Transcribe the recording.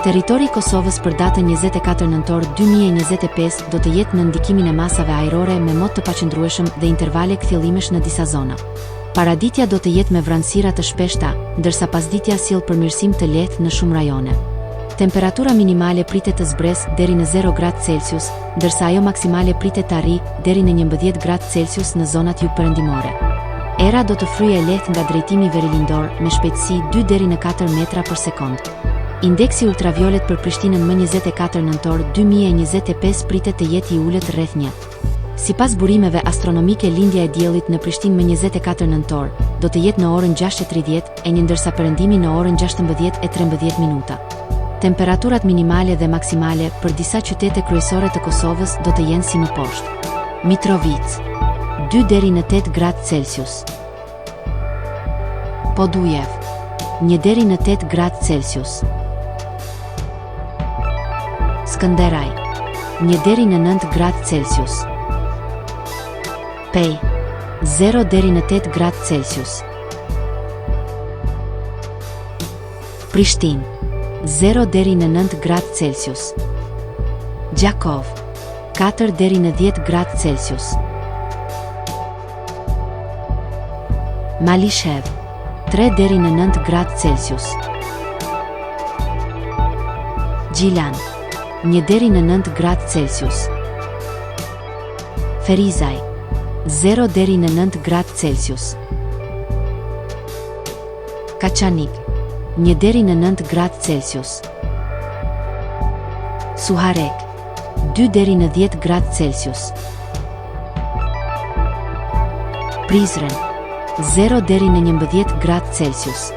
Territori i Kosovës për datën 24 nëntor 2025 do të jetë në ndikimin e masave ajrore me mod të paqëndrueshëm dhe intervale kthjellimesh në disa zona. Paraditja do të jetë me vranësira të shpeshta, ndërsa pasditja sjell përmirësim të lehtë në shumë rajone. Temperatura minimale pritet të zbresë deri në 0 gradë Celsius, ndërsa ajo maksimale pritet të arrijë deri në 11 gradë Celsius në zonat jugperëndimore. Era do të fryejë lehtë nga drejtimi verilindor me shpejtësi 2 deri në 4 metra për sekond. Indeksi ultraviolet për Prishtinën më 24 nëntor 2025 pritet të jetë i ulët rreth 1. Sipas burimeve astronomike, lindja e diellit në Prishtinë më 24 nëntor do të jetë në orën 6:30 e një, ndërsa perëndimi në orën 16:13. Temperaturat minimale dhe maksimale për disa qytete kryesore të Kosovës do të jenë si më poshtë. Mitrovica 2 deri në 8 gradë Celsius. Podujev 1 deri në 8 gradë Celsius. Skënderaj 1 deri në 9 gradë Celsius. Pej 0 deri në 8 gradë Celsius. Prishtinë 0 deri në 9 gradë Celsius. Gjakov 4 deri në 10 gradë Celsius. Malishev 3 deri në 9 gradë Celsius. Gjilan 1 deri në 9 gradë Celsius. Ferizaj 0 deri në 9 gradë Celsius. Kaçanik 1 deri në 9 gradë Celsius. Suharek 2 deri në 10 gradë Celsius. Prizren 0 deri në 11 gradë Celsius.